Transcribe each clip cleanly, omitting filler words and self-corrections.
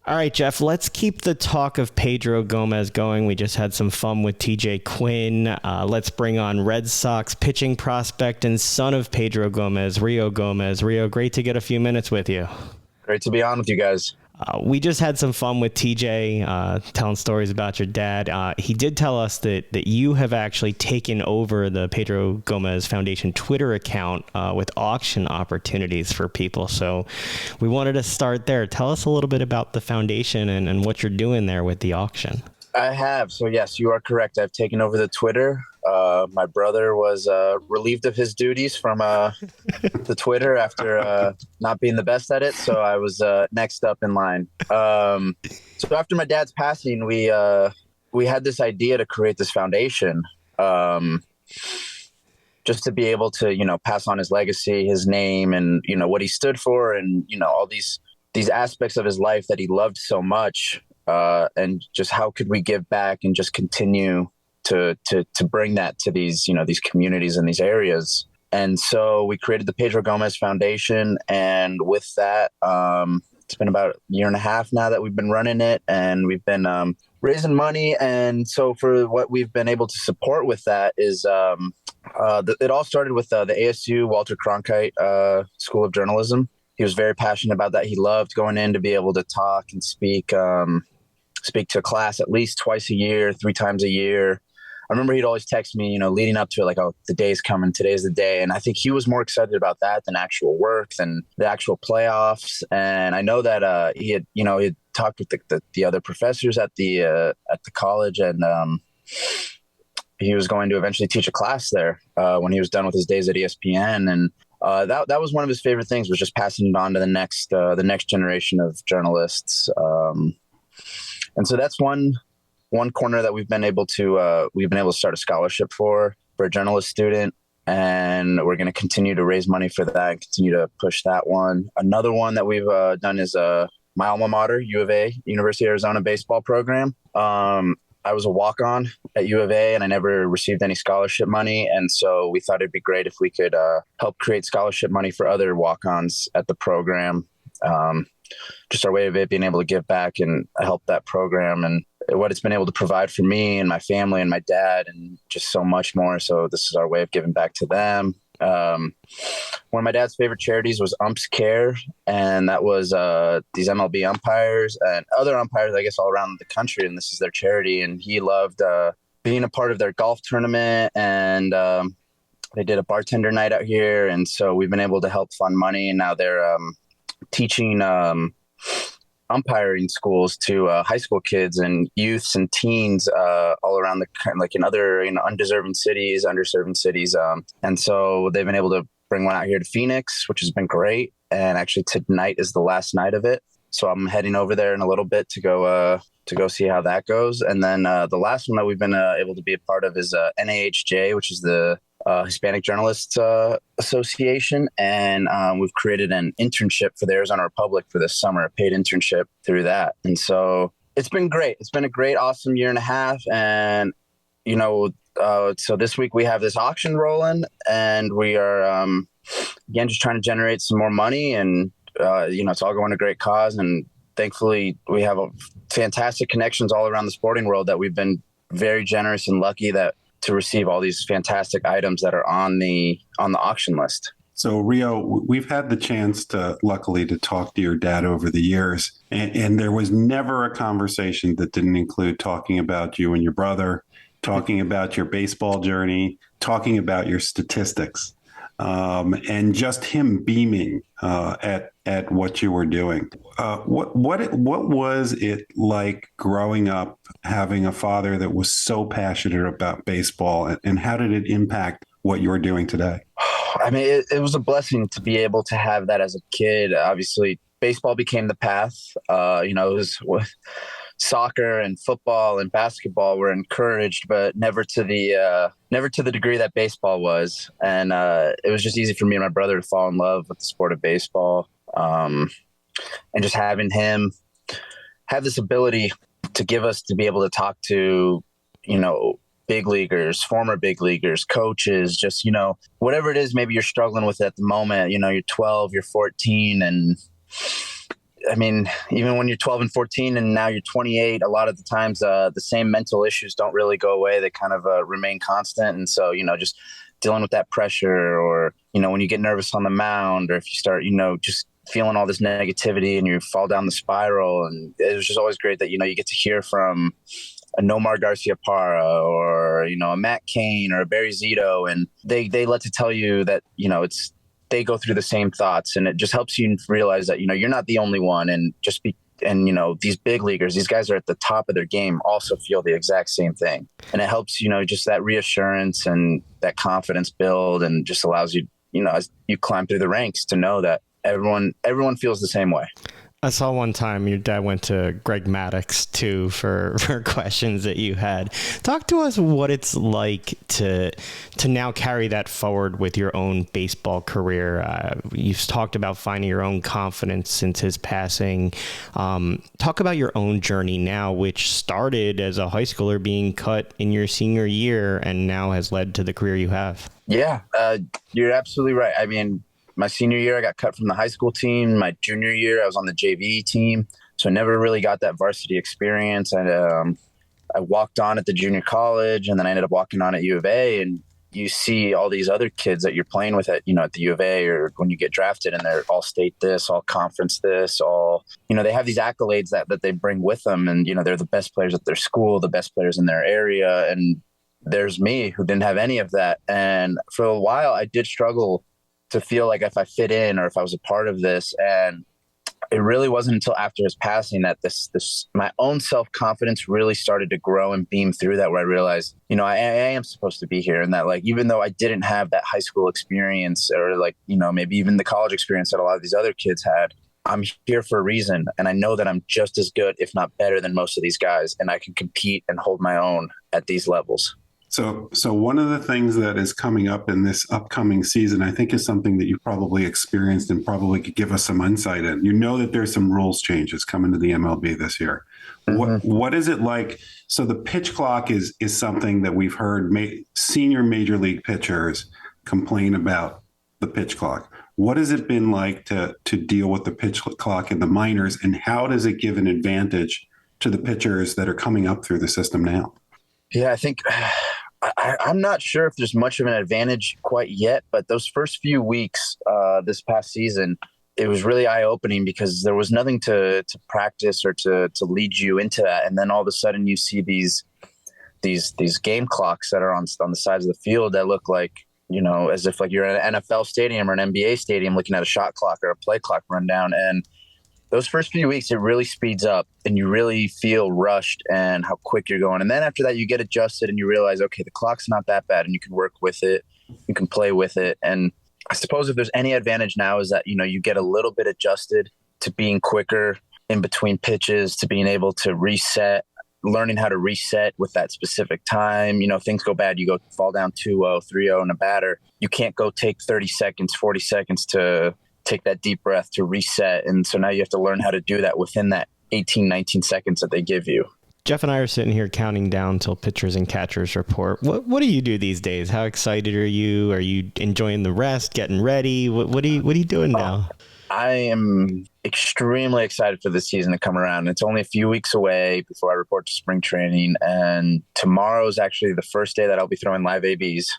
All right, Jeff, let's keep the talk of Pedro Gomez going. We just had some fun with TJ Quinn. Let's bring on Red Sox pitching prospect and son of Pedro Gomez, Rio Gomez. Rio, great to get a few minutes with you. Great to be on with you guys. We just had some fun with TJ, telling stories about your dad. He did tell us that you have actually taken over the Pedro Gomez Foundation Twitter account with auction opportunities for people. So we wanted to start there. Tell us a little bit about the foundation and what you're doing there with the auction. I have. So, yes, you are correct. I've taken over the Twitter. My brother was relieved of his duties from the Twitter after not being the best at it. So I was next up in line. So after my dad's passing, we had this idea to create this foundation just to be able to, pass on his legacy, his name, and, what he stood for, and, all these aspects of his life that he loved so much. And just how could we give back and just continue to bring that to these communities and these areas. And so we created the Pedro Gomez Foundation. And with that, it's been about a year and a half now that we've been running it, and we've been raising money. And so for what we've been able to support with that is it all started with the ASU Walter Cronkite School of Journalism. He was very passionate about that. He loved going in to be able to talk and speak to class at least twice a year, 3 times a year. I remember he'd always text me, leading up to it, like, oh, the day's coming, today's the day. And I think he was more excited about that than actual work, than the actual playoffs. And I know that he had talked with the other professors at the college, and he was going to eventually teach a class there when he was done with his days at ESPN. And that was one of his favorite things, was just passing it on to the next generation of journalists. And so that's one corner that we've been able to start a scholarship for a journalist student, and we're going to continue to raise money for that and continue to push that one. Another one that we've done is my alma mater, U of A, University of Arizona baseball program. I was a walk-on at U of A, and I never received any scholarship money. And so we thought it'd be great if we could help create scholarship money for other walk-ons at the program. Just our way of it being able to give back and help that program, and what it's been able to provide for me and my family and my dad, and just so much more. So this is our way of giving back to them. One of my dad's favorite charities was Umps Care, and that was these MLB umpires and other umpires, I guess, all around the country, and this is their charity. And he loved being a part of their golf tournament, and they did a bartender night out here, and so we've been able to help fund money, and now they're teaching umpiring schools to high school kids and youths and teens all around in other underserved cities. And so they've been able to bring one out here to Phoenix, which has been great. And actually tonight is the last night of it. So I'm heading over there in a little bit to go see how that goes. And then the last one that we've been able to be a part of is NAHJ, which is the Hispanic Journalists Association. And we've created an internship for the Arizona Republic for this summer, a paid internship through that. And so it's been great. It's been a great, awesome year and a half. And, so this week we have this auction rolling, and we are, again, just trying to generate some more money, and, it's all going to great cause. And thankfully we have fantastic connections all around the sporting world that we've been very generous and lucky to receive all these fantastic items that are on the auction list. So Rio, we've had the chance luckily to talk to your dad over the years, and there was never a conversation that didn't include talking about you and your brother, talking about your baseball journey, talking about your statistics, and just him beaming at what you were doing. What was it like growing up, having a father that was so passionate about baseball, and how did it impact what you're doing today? I mean, it was a blessing to be able to have that as a kid. Obviously, baseball became the path. It was soccer and football and basketball were encouraged, but never to the degree that baseball was. And it was just easy for me and my brother to fall in love with the sport of baseball. And just having him have this ability to give us to be able to talk to, big leaguers, former big leaguers, coaches, just, whatever it is, maybe you're struggling with at the moment, you're 12, you're 14, and I mean, even when you're 12 and 14 and now you're 28, a lot of the times the same mental issues don't really go away. They kind of remain constant. And so, just dealing with that pressure, or, when you get nervous on the mound, or if you start, just feeling all this negativity and you fall down the spiral. And it was just always great that, you get to hear from a Nomar Garcia-Parra, or, a Matt Cain or a Barry Zito. And they let to tell you that, they go through the same thoughts, and it just helps you realize that, you're not the only one. And these big leaguers, these guys are at the top of their game, also feel the exact same thing. And it helps, just that reassurance and that confidence build, and just allows you, as you climb through the ranks, to know that everyone feels the same way. I saw one time your dad went to Greg Maddox too for questions that you had. Talk to us what it's like to now carry that forward with your own baseball career. You've talked about finding your own confidence since his passing. Talk about your own journey now, which started as a high schooler being cut in your senior year and now has led to the career you have. Yeah, you're absolutely right. I mean, my senior year, I got cut from the high school team. My junior year, I was on the JV team. So I never really got that varsity experience. I walked on at the junior college, and then I ended up walking on at U of A. And you see all these other kids that you're playing with at the U of A, or when you get drafted, and they're all state this, all conference this, all, they have these accolades that they bring with them. And, they're the best players at their school, the best players in their area. And there's me who didn't have any of that. And for a while, I did struggle to feel like if I fit in, or if I was a part of this. And it really wasn't until after his passing that this my own self-confidence really started to grow and beam through that, where I realized, I am supposed to be here. And that, like, even though I didn't have that high school experience, or maybe even the college experience that a lot of these other kids had, I'm here for a reason. And I know that I'm just as good, if not better, than most of these guys. And I can compete and hold my own at these levels. So one of the things that is coming up in this upcoming season, I think, is something that you probably experienced and probably could give us some insight in. That there's some rules changes coming to the MLB this year. Mm-hmm. What is it like? So the pitch clock is something that we've heard senior major league pitchers complain about the pitch clock. What has it been like to deal with the pitch clock in the minors, and how does it give an advantage to the pitchers that are coming up through the system now? Yeah, I think I'm not sure if there's much of an advantage quite yet, but those first few weeks this past season, it was really eye-opening, because there was nothing to practice or to lead you into that. And then all of a sudden you see these game clocks that are on the sides of the field that look like, as if like you're in an NFL stadium or an NBA stadium looking at a shot clock or a play clock rundown. And those first few weeks, it really speeds up, and you really feel rushed and how quick you're going. And then after that, you get adjusted and you realize, okay, the clock's not that bad, and you can work with it. You can play with it. And I suppose if there's any advantage now is that, you get a little bit adjusted to being quicker in between pitches, to being able to reset, learning how to reset with that specific time. Things go bad. You fall down 2-0, 3-0 in a batter. You can't go take 30 seconds, 40 seconds to take that deep breath to reset. And so now you have to learn how to do that within that 18, 19 seconds that they give you. Jeff and I are sitting here counting down till pitchers and catchers report. What do you do these days? How excited are you? Are you enjoying the rest, getting ready? What are you doing now? I am extremely excited for this season to come around. It's only a few weeks away before I report to spring training. And tomorrow is actually the first day that I'll be throwing live ABs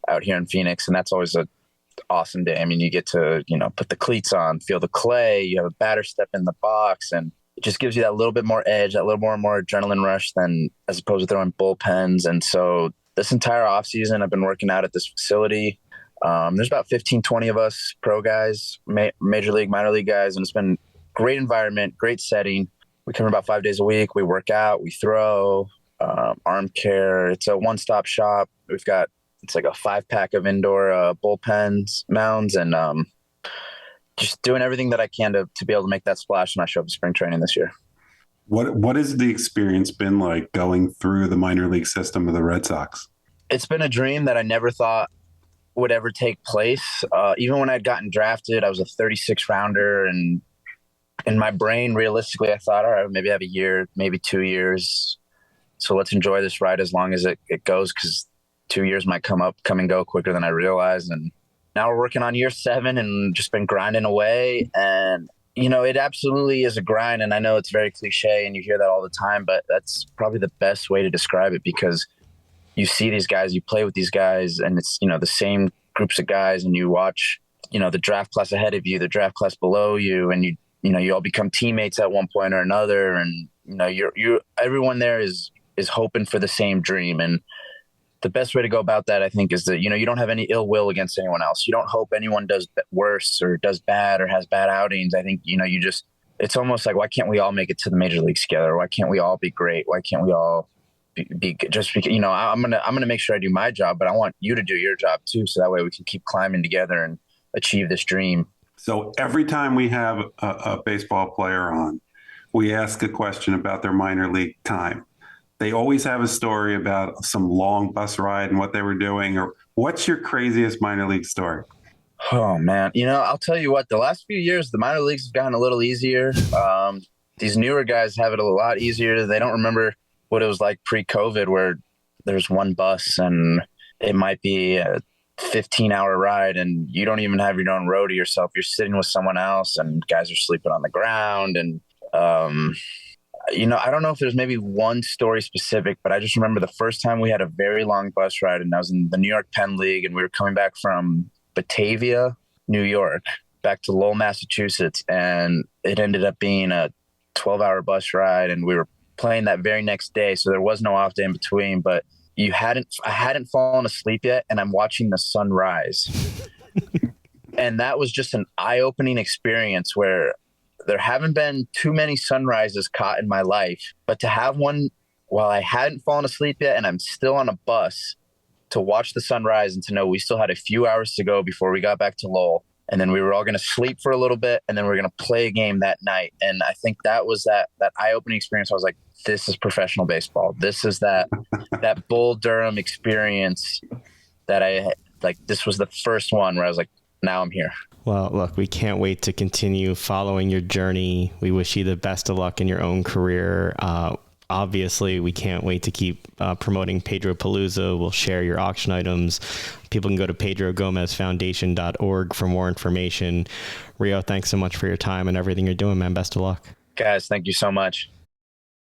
out here in Phoenix. And that's always a awesome day. I mean, you get to, put the cleats on, feel the clay, you have a batter step in the box, and it just gives you that little bit more edge, that little more adrenaline rush than as opposed to throwing bullpens. And so this entire offseason, I've been working out at this facility. There's about 15, 20 of us pro guys, major league, minor league guys, and it's been great environment, great setting. We come about 5 days a week. We work out, we throw, arm care. It's a one-stop shop. It's like a 5-pack of indoor bullpens, mounds, and just doing everything that I can to be able to make that splash when I show up to spring training this year. What has the experience been like going through the minor league system of the Red Sox? It's been a dream that I never thought would ever take place. Even when I'd gotten drafted, I was a 36 rounder, and in my brain, realistically, I thought, all right, maybe I have a year, maybe 2 years. So let's enjoy this ride as long as it goes, because 2 years might come and go quicker than I realized. And now we're working on year 7 and just been grinding away. And It absolutely is a grind. And I know it's very cliche and you hear that all the time, but that's probably the best way to describe it, because you see these guys, you play with these guys, and it's, the same groups of guys, and you watch, the draft class ahead of you, the draft class below you, and you all become teammates at one point or another. And, everyone there is hoping for the same dream. And the best way to go about that, I think, is that, you don't have any ill will against anyone else. You don't hope anyone does worse or does bad or has bad outings. I think, it's almost like, why can't we all make it to the major leagues together? Why can't we all be great? Why can't we all be just because, I'm going to make sure I do my job, but I want you to do your job too. So that way we can keep climbing together and achieve this dream. So every time we have a baseball player on, we ask a question about their minor league time. They always have a story about some long bus ride and what they were doing. Or what's your craziest minor league story? Oh, man. I'll tell you what, the last few years, the minor leagues have gotten a little easier. These newer guys have it a lot easier. They don't remember what it was like pre-COVID, where there's one bus and it might be a 15-hour ride and you don't even have your own row to yourself. You're sitting with someone else and guys are sleeping on the ground. And, I don't know if there's maybe one story specific, but I just remember the first time we had a very long bus ride, and I was in the New York Penn League, and we were coming back from Batavia, New York, back to Lowell, Massachusetts. And it ended up being a 12-hour bus ride, and we were playing that very next day. So there was no off day in between, but I hadn't fallen asleep yet, and I'm watching the sun rise. And that was just an eye-opening experience where there haven't been too many sunrises caught in my life, but to have one while I hadn't fallen asleep yet and I'm still on a bus, to watch the sunrise and to know we still had a few hours to go before we got back to Lowell. And then we were all going to sleep for a little bit, and then we were going to play a game that night. And I think that was that eye-opening experience. I was like, this is professional baseball. This is that Bull Durham experience that I like. This was the first one where I was like, now I'm here. Well, look, we can't wait to continue following your journey. We wish you the best of luck in your own career. Obviously, we can't wait to keep promoting Pedro Palooza. We'll share your auction items. People can go to pedrogomezfoundation.org for more information. Rio, thanks so much for your time and everything you're doing, man. Best of luck. Guys, thank you so much.